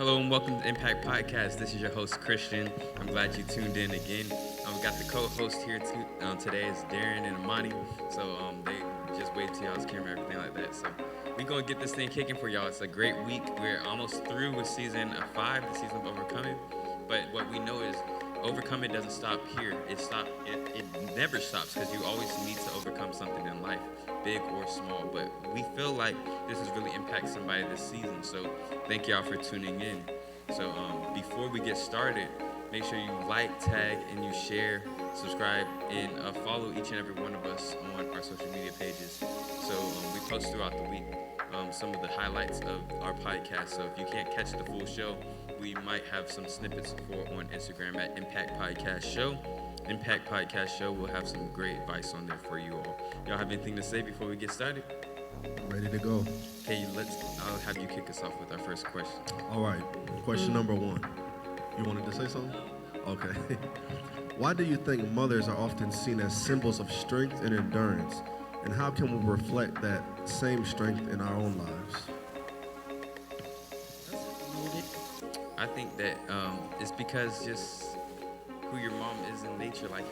Hello and welcome to Impact Podcast. This is your host Christian. I'm glad you tuned in again. We got the co-host here today is Darren and Amani. So they just wait till y'all's camera, everything like that. So we gonna get this thing kicking for y'all. It's a great week. We're almost through with season 5, the season of overcoming. But what we know is overcoming doesn't stop here. It never stops because you always need to overcome something in life, big or small. But we feel like this has really impacted somebody this season. So thank y'all for tuning in. So before we get started, make sure you like, tag, and you share, subscribe, and follow each and every one of us on our social media pages. So we post throughout the week some of the highlights of our podcast. So if you can't catch the full show, we might have some snippets on Instagram at Impact Podcast Show. Impact Podcast Show will have some great advice on there for you all. Y'all have anything to say before we get started? Ready to go. Okay, I'll have you kick us off with our first question. All right. Question number 1. You wanted to say something? Okay. Why do you think mothers are often seen as symbols of strength and endurance? And how can we reflect that same strength in our own lives? I think that it's because just who your mom is in nature. Like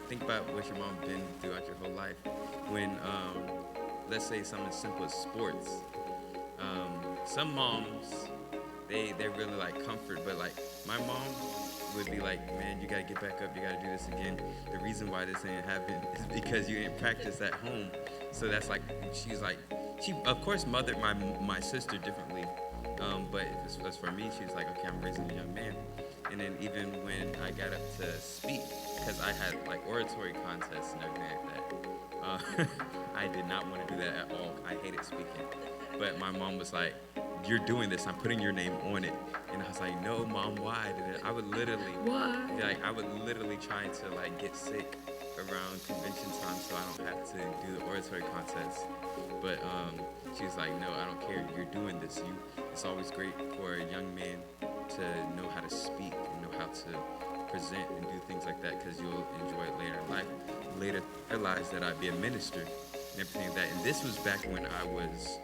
think about what your mom been throughout your whole life. When let's say something as simple as sports. Some moms they really like comfort, but like my mom would be like, man, you gotta get back up, you gotta do this again. The reason why this ain't happen is because you didn't practice at home. So that's like she of course mothered my sister differently. But as for me, she was like, okay, I'm raising a young man. And then even when I got up to speak, because I had like oratory contests and everything like that, I did not want to do that at all. I hated speaking. But my mom was like, you're doing this, I'm putting your name on it. And I was like, no, Mom, why? I would literally, try to like get sick around convention time so I don't have to do the oratory contest. But she was like, no, I don't care. You're doing this. It's always great for a young man to know how to speak and know how to present and do things like that because you'll enjoy it later in life. Later, I realized that I'd be a minister and everything like that. And this was back when I was,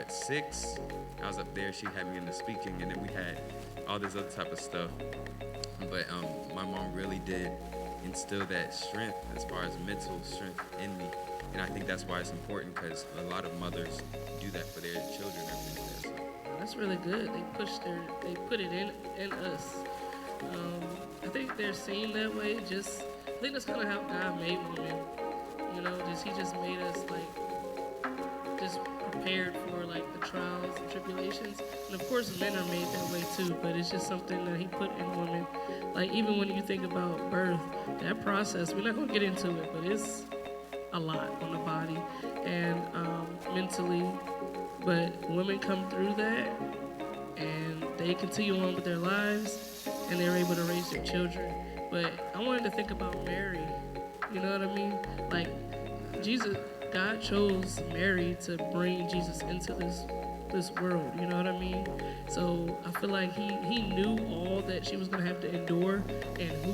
6? I was up there. She had me in the speaking, and then we had all this other type of stuff. But my mom really did instill that strength as far as mental strength in me. And I think that's why it's important because a lot of mothers do that for their children. So. That's really good. They put it in us. I think they're seen that way. I think that's kind of how God made women. He just made us like just prepared for like the trials and tribulations. And of course, men are made that way too. But it's just something that He put in women. Like even when you think about birth, that process. We're not gonna get into it, but it's a lot on the body and mentally. But women come through that and they continue on with their lives and they're able to raise their children. But I wanted to think about Mary. You know what I mean? Like God chose Mary to bring Jesus into this world. You know what I mean? So I feel like he knew all that she was gonna have to endure and who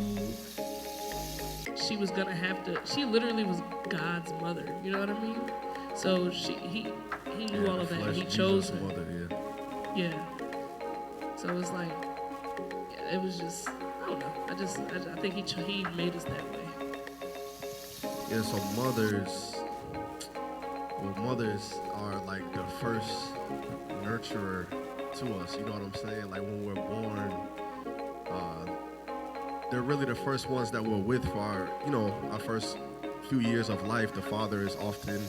she was gonna have to. She literally was God's mother. You know what I mean? So he knew all of that. He chose her. Mother, yeah. So it's like, it was just, I don't know. I think he made us that way. Yeah, so mothers are like the first nurturer to us. You know what I'm saying? Like when we're born, they're really the first ones that we're with for our first few years of life. The father is often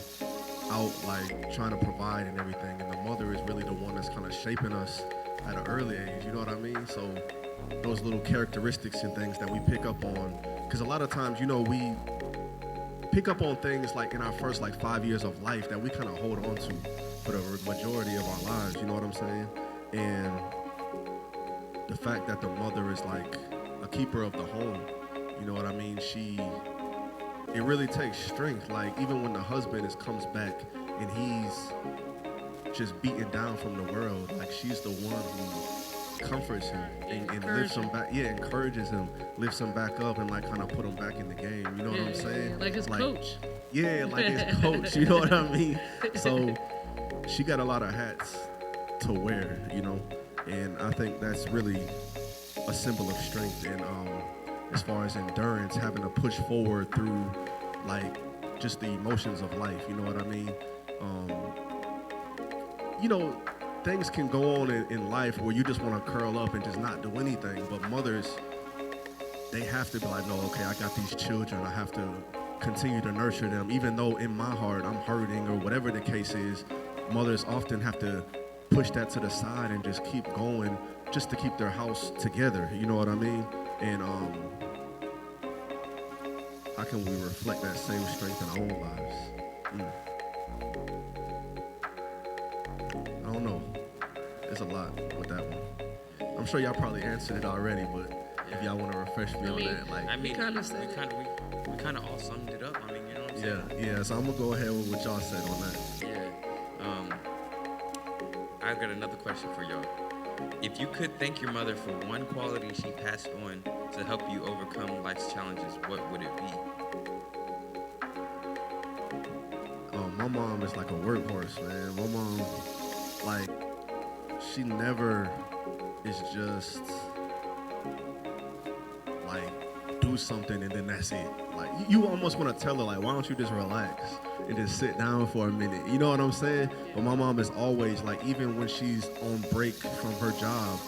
out like trying to provide and everything, and the mother is really the one that's kind of shaping us at an early age. You know what I mean? So those little characteristics and things that we pick up on, because a lot of times, we pick up on things like in our first 5 years of life that we kind of hold on to for the majority of our lives. You know what I'm saying? And the fact that the mother is like a keeper of the home, you know what I mean? It really takes strength. Like even when the husband comes back and he's just beaten down from the world, like she's the one who comforts him and lifts him back. Yeah, encourages him, lifts him back up, and like kind of put him back in the game. You know what I'm saying? Yeah. Like his coach. Yeah, like his coach. You know what I mean? So she got a lot of hats to wear, And I think that's really a symbol of strength. And as far as endurance, having to push forward through like just the emotions of life, you know what I mean? Um, you know, things can go on in life where you just want to curl up and just not do anything. But mothers, they have to be like, no, okay, I got these children. I have to continue to nurture them, even though in my heart I'm hurting or whatever the case is. Mothers often have to push that to the side and just keep going, just to keep their house together. You know what I mean? And how can we reflect that same strength in our own lives? I don't know. There's a lot with that one. I'm sure y'all probably answered it already, but if y'all want to refresh me on that, like, I mean, kinda said we kind of all summed it up. I mean, you know what I'm saying? yeah. So I'm gonna go ahead with what y'all said on that. Yeah. I've got another question for y'all. If you could thank your mother for one quality she passed on to help you overcome life's challenges, what would it be? My mom is like a workhorse, man. My mom, like, she never is just like do something and then that's it. Like you almost want to tell her like, why don't you just relax and just sit down for a minute? You know what I'm saying? But my mom is always like, even when she's on break from her job,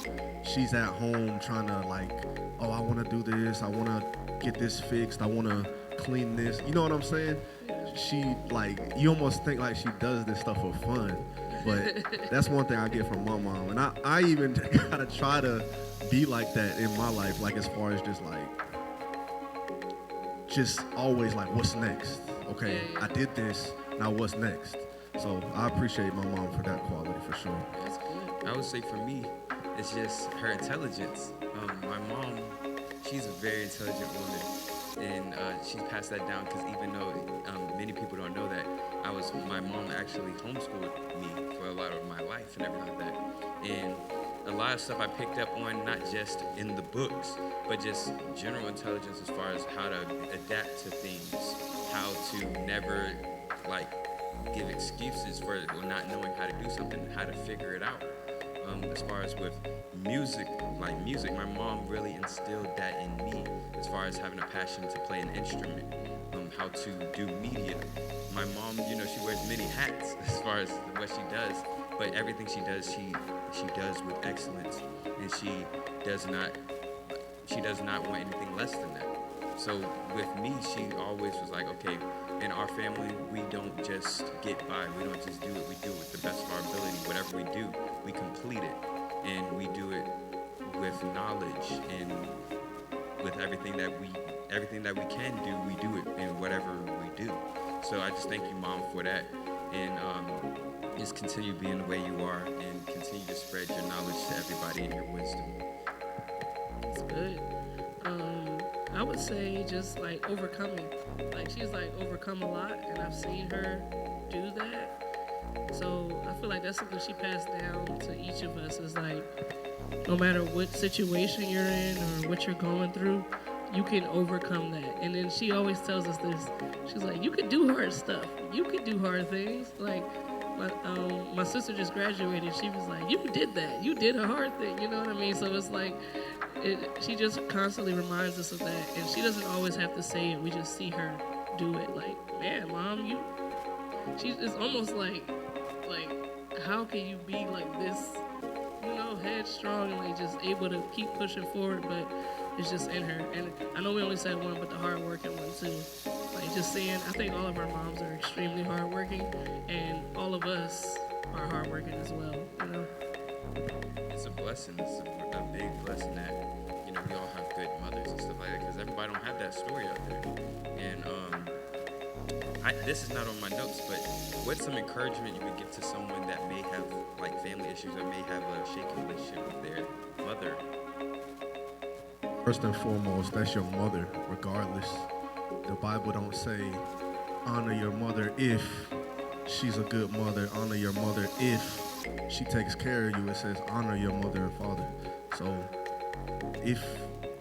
she's at home trying to like, oh, I want to do this. I want to get this fixed. I want to clean this. You know what I'm saying? She like, you almost think like she does this stuff for fun. But that's one thing I get from my mom. And I even gotta try to be like that in my life, like as far as just always like, what's next? Okay, I did this, now what's next? So I appreciate my mom for that quality for sure. That's good. I would say for me, it's just her intelligence. My mom, she's a very intelligent woman. And she passed that down because even though many people don't know that, my mom actually homeschooled me for a lot of my life and everything like that. And a lot of stuff I picked up on, not just in the books, but just general intelligence as far as how to adapt to things, how to never like give excuses for not knowing how to do something, how to figure it out. As far as with music, my mom really instilled that in me as far as having a passion to play an instrument, how to do media. My mom, she wears many hats as far as what she does, but everything she does, she does with excellence, and she does not want anything less than that. So with me, she always was like, okay, in our family, we don't just get by. We don't just do it. We do it with the best of our ability. Whatever we do, we complete it. And we do it with knowledge and with everything that we can do, we do it in whatever we do. So I just thank you, Mom, for that. And just continue being the way you are and continue to spread your knowledge to everybody and your wisdom. That's good. I would say just like overcoming. Like she's like overcome a lot, and I've seen her do that. So I feel like that's something she passed down to each of us. Is like no matter what situation you're in or what you're going through, you can overcome that. And then she always tells us this. She's like, you could do hard stuff. You could do hard things. Like my sister just graduated. She was like, you did that. You did a hard thing. You know what I mean? So it's like, she just constantly reminds us of that. And she doesn't always have to say it. We just see her do it. Like, man, Mom, it's almost like, how can you be like this, headstrong and like just able to keep pushing forward, but it's just in her. And I know we only said one, but the hardworking one too. Like just saying, I think all of our moms are extremely hardworking, and all of us are hardworking as well. It's a blessing. It's a big blessing that we all have good mothers and stuff like that, because everybody don't have that story out there. And this is not on my notes, but what's some encouragement you would give to someone that may have like family issues or may have a shaky relationship with their mother? First and foremost, that's your mother, regardless. The Bible don't say honor your mother if she's a good mother, honor your mother if she takes care of you. It says honor your mother and father. So if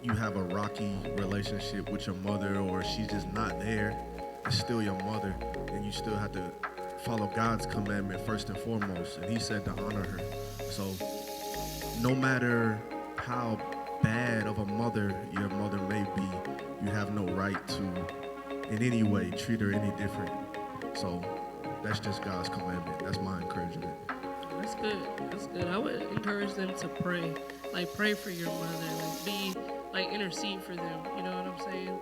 you have a rocky relationship with your mother or she's just not there, it's still your mother, and you still have to follow God's commandment first and foremost. And he said to honor her. So no matter how bad of a mother your mother may be, you have no right to in any way treat her any different. So that's just God's commandment. That's my encouragement. That's good. That's good. I would encourage them to pray. Like pray for your mother. Like be like intercede for them. You know what I'm saying?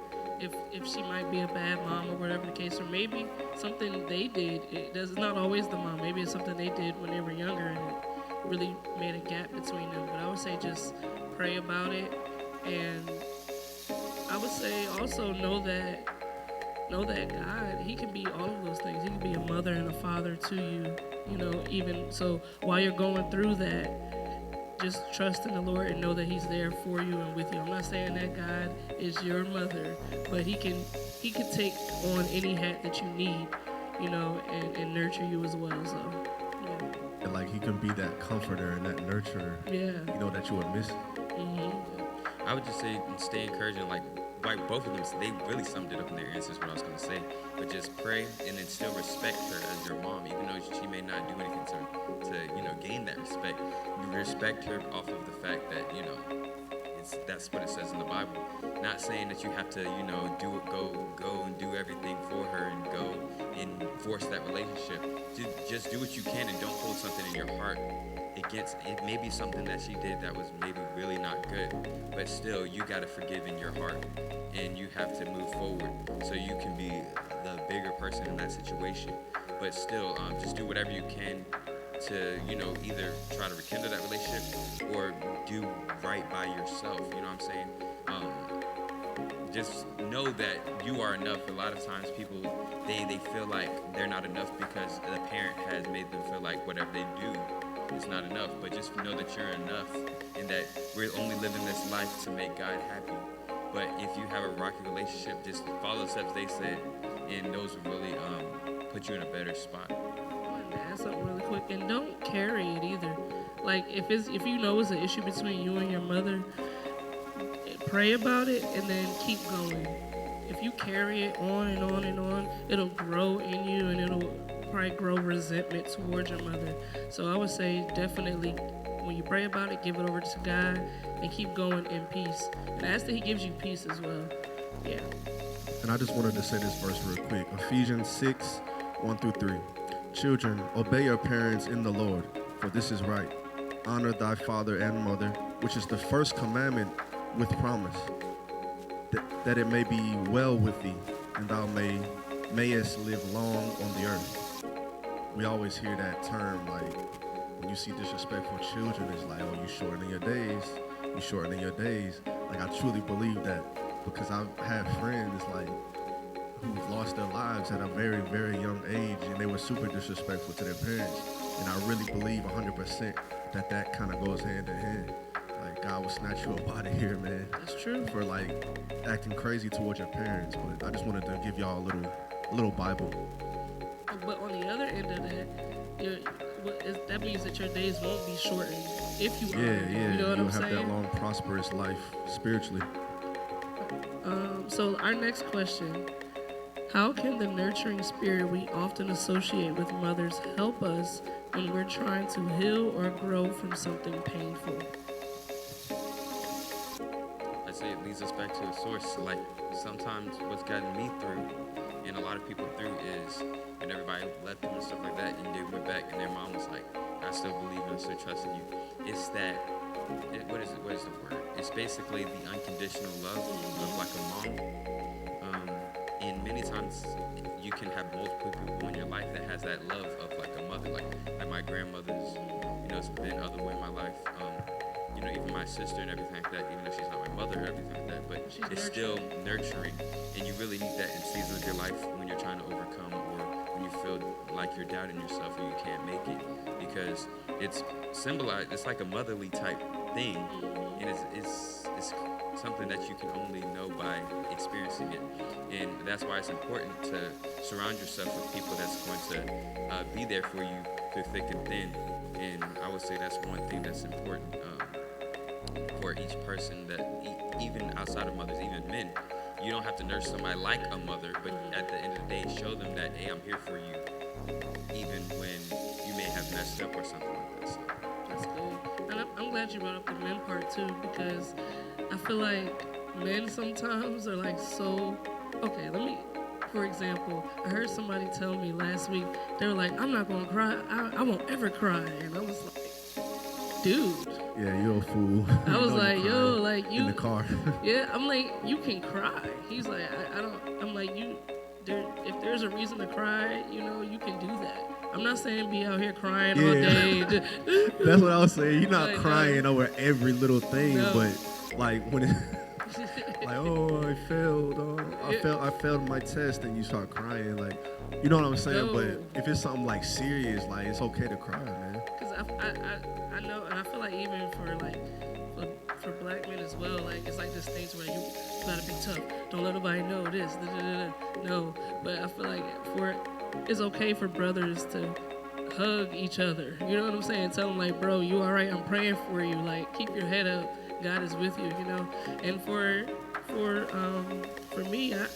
If she might be a bad mom or whatever the case, or maybe something they did. It's not always the mom. Maybe it's something they did when they were younger and it really made a gap between them. But I would say just pray about it, and I would say also know that God, He can be all of those things. He can be a mother and a father to you, you know, even so while you're going through that, just trust in the Lord and know that He's there for you and with you. I'm not saying that God is your mother, but He can take on any hat that you need, you know, and nurture you as well. So yeah. And like he can be that comforter and that nurturer, Yeah. you know, that you would miss. I would just say stay encouraging. Like both of them, they really summed it up in their answers. What I was going to say, but just pray and then still respect her as your mom, even though she may not do anything to gain that respect. You respect her off of the fact that that's what it says in the Bible. Not saying that you have to go and do everything for her and go and force that relationship. Just do what you can and don't hold something in your heart. It may be something that she did that was maybe really not good, but still you got to forgive in your heart and you have to move forward so you can be the bigger person in that situation. But still, just do whatever you can to either try to rekindle that relationship or do right by yourself. You know what I'm saying? Just know that you are enough. A lot of times people they feel like they're not enough because the parent has made them feel like whatever they do is not enough. But just know that you're enough and that we're only living this life to make God happy. But if you have a rocky relationship, just follow the steps they said, and those will really put you in a better spot. Add something really quick, and don't carry it either. Like if you know it's an issue between you and your mother, pray about it and then keep going. If you carry it on and on and on, it'll grow in you and it'll probably grow resentment towards your mother. So I would say definitely when you pray about it, give it over to God and keep going in peace. And ask that He gives you peace as well. Yeah. And I just wanted to say this verse real quick. Ephesians 6, 1-3. Children, obey your parents in the Lord, for this is right. Honor thy father and mother, which is the first commandment with promise, that it may be well with thee, and thou mayest live long on the earth. We always hear that term, like, when you see disrespectful children, it's like, oh, you shortening your days. You shortening your days. Like, I truly believe that because I've had friends, like, who've lost their lives at a very, very young age, and they were super disrespectful to their parents. And I really believe 100% that kind of goes hand in hand. Like, God will snatch you up out of here, man. That's true. For, like, acting crazy towards your parents. But I just wanted to give y'all a little Bible. But on the other end of that, that means that your days won't be shortened if you Yeah. You know what You'll I'm have saying? that long, prosperous life spiritually. So our next question: how can the nurturing spirit we often associate with mothers help us when we're trying to heal or grow from something painful? I'd say it leads us back to a source. Like sometimes what's gotten me through and a lot of people through is when everybody left them and stuff like that and they went back and their mom was like, I still believe and I still trust in you. It's that, what is the word? It's basically the unconditional love of like a mom. And many times you can have multiple people in your life that has that love of like a mother, like my grandmother's, it's been other way in my life. Even my sister and everything like that, even though she's not my mother or everything like that, but it's still nurturing. And you really need that in seasons of your life when you're trying to overcome or when you feel like you're doubting yourself and you can't make it. Because it's symbolized, it's like a motherly type thing. And it's something that you can only know by experiencing it. And that's why it's important to surround yourself with people that's going to be there for you through thick and thin. And I would say that's one thing that's important for each person, that even outside of mothers, even men, you don't have to nurse somebody like a mother, but at the end of the day, show them that, hey, I'm here for you, even when you may have messed up or something like that. So. That's good. And I'm glad you brought up the men part too, because I feel like men sometimes are like so. Okay, for example, I heard somebody tell me last week, they were like, I'm not gonna cry. I won't ever cry. And I was like, dude. Yeah, you're a fool. I was You like, yo, crying like you. in the car. Yeah, I'm like, you can cry. He's like, I don't. I'm like, if there's a reason to cry, you can do that. I'm not saying be out here crying all day. That's what I was saying. You're not Like, crying over every little thing, No. but like when it, like, oh, I failed. Oh, I failed my test, and you start crying. Like, you know what I'm saying? No. But if it's something like serious, like it's okay to cry, man. Because I know, and I feel like even for black men as well, like it's like this thing where you gotta be tough. Don't let nobody know this. No, but I feel like it's okay for brothers to hug each other. You know what I'm saying? Tell them like, bro, you all right? I'm praying for you. Like, keep your head up. God is with you. And for me, I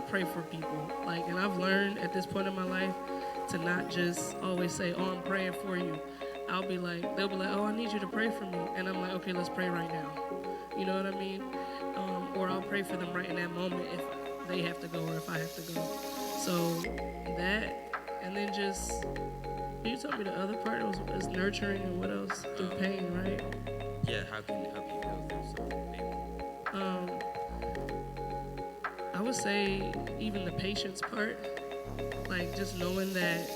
pray for people. Like, and I've learned at this point in my life to not just always say, oh, I'm praying for you. They'll be like, oh, I need you to pray for me. And I'm like, okay, let's pray right now. You know what I mean? Or I'll pray for them right in that moment if they have to go or if I have to go. So that, and then just, you told me the other part was nurturing and what else? Through pain, right? Yeah, how can you go through something maybe? I would say even the patience part, like just knowing that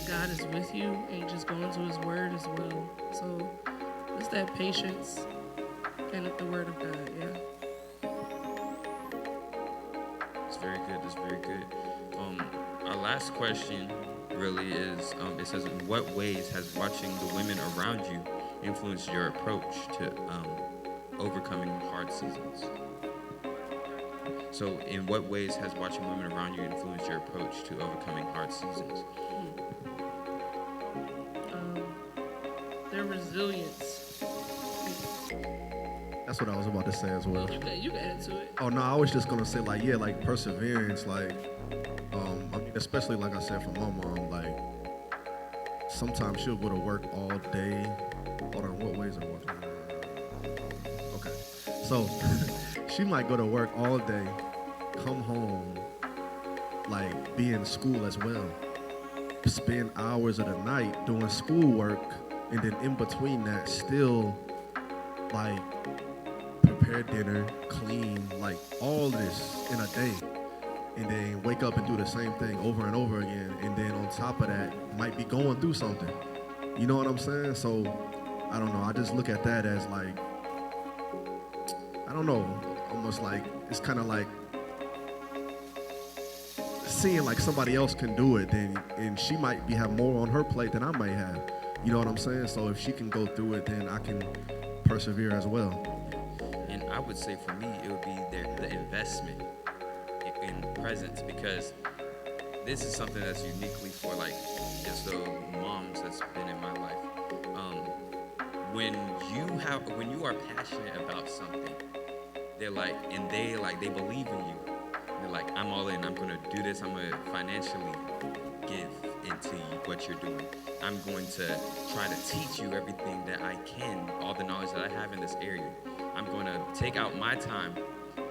God is with you and just going to his word as well. So it's that patience and the word of God, yeah. It's very good. That's very good. Our last question really is, it says, in what ways has watching the women around you influenced your approach to overcoming hard seasons? So in what ways has watching women around you influenced your approach to overcoming hard seasons? Their resilience. That's what I was about to say as well. Well, you can add to it. Oh no, I was just gonna say like, yeah, like perseverance, like I mean, especially like I said for my mom, like sometimes she'll go to work all day. Hold on, what ways are working? Okay, so she might go to work all day, come home, like be in school as well, spend hours of the night doing schoolwork, and then in between that still like prepare dinner, clean, like all this in a day, and then wake up and do the same thing over and over again, and then on top of that might be going through something. You know what I'm saying? So I don't know, I just look at that as like, I don't know, almost like it's kind of like seeing like somebody else can do it, then and she might have more on her plate than I might have. You know what I'm saying? So if she can go through it, then I can persevere as well. And I would say for me, it would be the investment in presence, because this is something that's uniquely for like just the moms that's been in my life. When you are passionate about something, they believe in you. They're like, I'm all in. I'm gonna do this. I'm gonna financially give into what you're doing. I'm going to try to teach you everything that I can, all the knowledge that I have in this area. I'm going to take out my time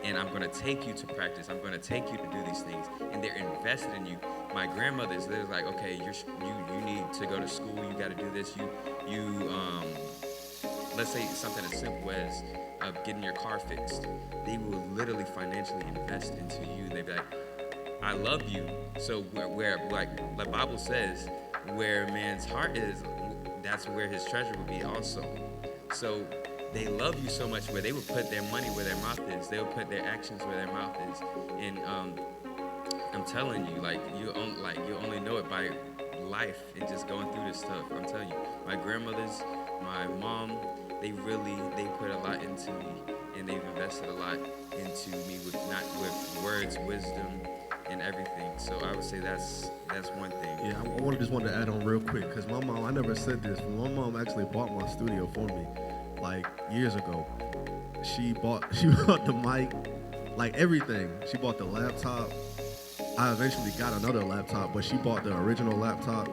and I'm going to take you to practice. I'm going to take you to do these things. And they're invested in you. My grandmothers, they're like, okay, you need to go to school. You got to do this. Let's say something as simple as getting your car fixed. They will literally financially invest into you. They'd be like, I love you. So where like the Bible says, where a man's heart is, that's where his treasure will be also. So they love you so much where they would put their money where their mouth is. They would put their actions where their mouth is. And I'm telling you, like you only know it by life and just going through this stuff. I'm telling you, my grandmothers, my mom, they put a lot into me, and they've invested a lot into me with words, wisdom, and everything. So I would say that's one thing. Yeah, I just wanted to add on real quick, because my mom, I never said this, but my mom actually bought my studio for me like years ago. She bought the mic, like everything. She bought the laptop. I eventually got another laptop, but she bought the original laptop.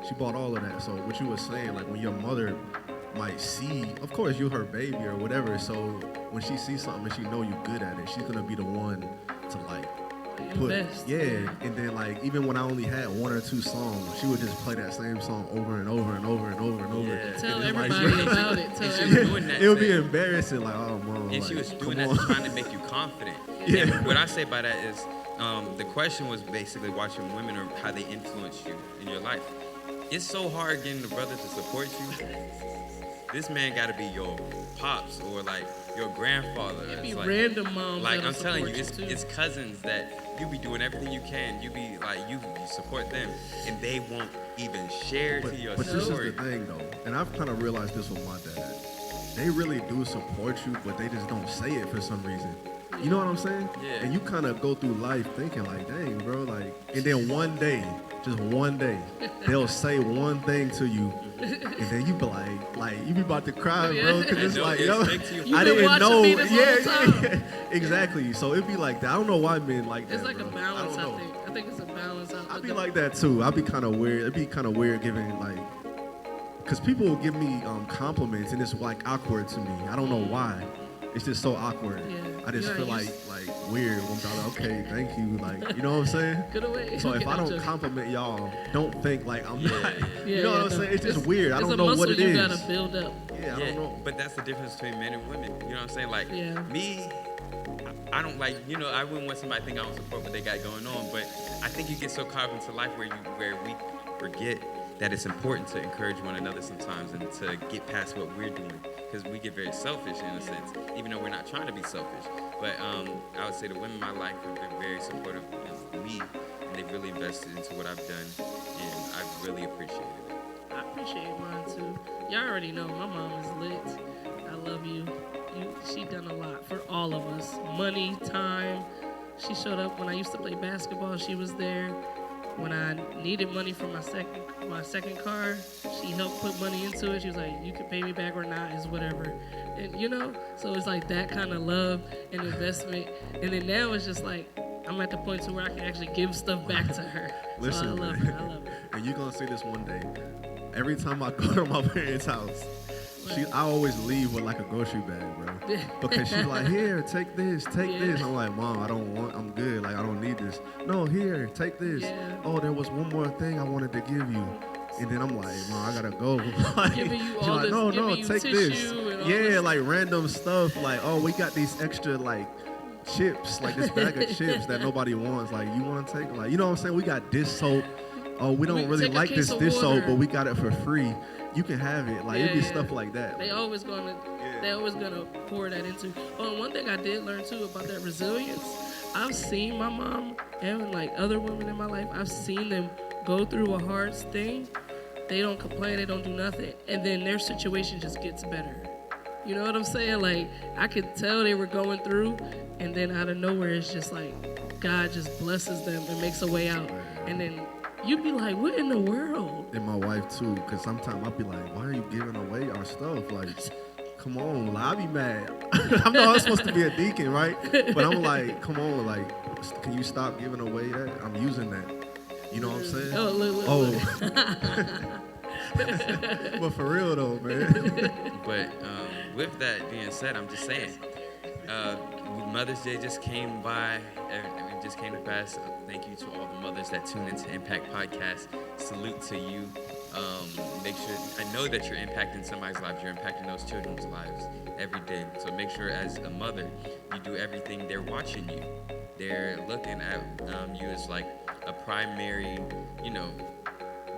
She bought all of that. So what you were saying, like when your mother might see, of course, you're her baby or whatever. So when she sees something and she know you're good at it, she's gonna be the one to like put, Invest. yeah. And then like even when I only had one or two songs, she would just play that same song over and over and over and over and over. Yeah. Tell And it's like, everybody she- about it. Tell And she was everybody. doing that. it would be to- embarrassing, like, oh, mom. And like, she was doing come that on. to trying to make you confident. Yeah. And what I say by that is, the question was basically watching women or how they influence you in your life. It's so hard getting the brother to support you. This man got to be your pops or like your grandfather. It It's be like, random moms. like that'll I'm telling you, support it's too. cousins that you be doing everything you can. You be like you support them, and they won't even share But, to your but this is story. the thing, though, and I've kind of realized this with my dad. They really do support you, but they just don't say it for some reason. You know what I'm saying? Yeah. And you kind of go through life thinking like, dang, bro, like, and then one day, just one day, they'll say one thing to you, and then you be like you be about to cry, Yeah. bro, because And it's they'll like, get yo, straight to you. You've I been didn't watching know. me this whole time. Yeah, exactly. So it'd be like that. I don't know why men like that. It's like bro. a balance. I I don't know. think. I think it's a balance. I'd be like that too. I'd be kind of weird. It'd be kind of weird giving like, cause people will give me compliments and it's like awkward to me. I don't know why. It's just so awkward. Yeah. I just You're feel not like weird when I'm like, okay, thank you. Like, you know what I'm saying? Good away. So if I I'm don't joking. compliment y'all, don't think like I'm Yeah, not. yeah. You know what I'm no. saying? It's just weird. I It's don't a know muscle what it you is. gotta build up. Yeah, I don't know. But that's the difference between men and women. You know what I'm saying? Like Yeah. me, I don't like. You know, I wouldn't want somebody to think I don't support what they got going on. But I think you get so caught up into life where we forget that it's important to encourage one another sometimes and to get past what we're doing because we get very selfish in a sense, even though we're not trying to be selfish. But I would say the women in my life have been very supportive of me, and they've really invested into what I've done, and I've really appreciated it. I appreciate mine too. Y'all already know my mom is lit. I love you. She done a lot for all of us. Money, time. She showed up when I used to play basketball. She was there. When I needed money for my second car, she helped put money into it. She was like, "You can pay me back or not, is whatever." And you know, so it's like that kind of love and investment. And then now it's just like I'm at the point to where I can actually give stuff back to her. Listen, so I love her. I love her. And you're gonna see this one day. Every time I go to my parents' house, I always leave with like a grocery bag, bro. Because she's like, here, take this, take Yeah. this. I'm like, Mom, I'm good. Like, I don't need this. No, here, take this. Yeah. Oh, there was one more thing I wanted to give you. And then I'm like, Mom, I gotta go. Like, Giving you she's all like, this- no, giving you take this. tissue and all Yeah, this- like random stuff. Like, oh, we got these extra like chips, like this bag of chips that nobody wants. Like, you want to take? Like, you know what I'm saying? We got dish soap. Oh, we don't really take a like case this of dish soap, water. but we got it for free. You can have it. Like, it'd be Yeah, yeah. stuff like that. They Like, always gonna pour that into. Oh, and one thing I did learn too about that resilience, I've seen my mom and like other women in my life, I've seen them go through a hard thing. They don't complain, they don't do nothing, and then their situation just gets better. You know what I'm saying? Like I could tell they were going through, and then out of nowhere, it's just like God just blesses them and makes a way out, and then you'd be like, what in the world? and my wife too, because sometimes I'll be like, why are you giving away our stuff? Like, come on, like, I'll be mad. I know I'm supposed to be a deacon, right? But I'm like, come on, like, can you stop giving away that? I'm using that. You know what I'm saying? Oh, look. But for real though, man. But with that being said, I'm just saying, Mother's Day just came by. It just came to pass. Thank you to all the mothers that tune into Impact Podcast. Salute to you. Make sure, I know that you're impacting somebody's lives. You're impacting those children's lives every day. So make sure as a mother, you do everything. They're watching you. They're looking at you as like a primary,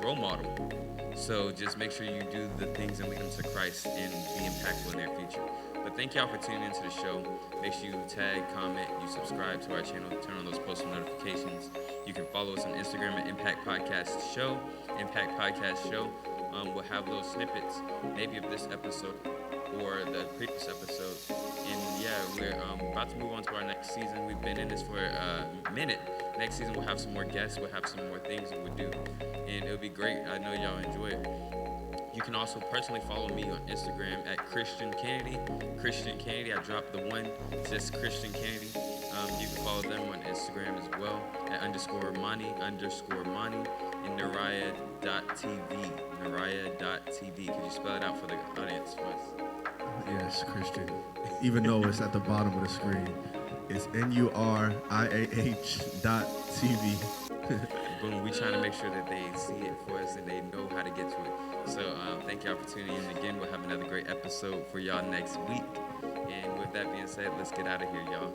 role model. So just make sure you do the things and lead them to Christ and be impactful in their future. But thank y'all for tuning into the show. Make sure you tag, comment, you subscribe to our channel, turn on those post notifications. You can follow us on Instagram at Impact Podcast Show. Impact Podcast Show. We'll have little snippets, maybe of this episode or the previous episode. And yeah, we're about to move on to our next season. We've been in this for a minute. Next season we'll have some more guests. We'll have some more things that we'll do. And it'll be great. I know y'all enjoy it. You can also personally follow me on Instagram at Christian Kennedy. Christian Kennedy, I dropped the one, just Christian Kennedy. You can follow them on Instagram. Instagram as well at _Mani_Mani and Naraya.tv. Naraya.tv. Could you spell it out for the audience for us? Yes, Christian. Even though it's at the bottom of the screen, it's NURIAH.TV. Boom, we trying to make sure that they see it for us and they know how to get to it. So thank y'all for tuning in again. We'll have another great episode for y'all next week. And with that being said, let's get out of here, y'all.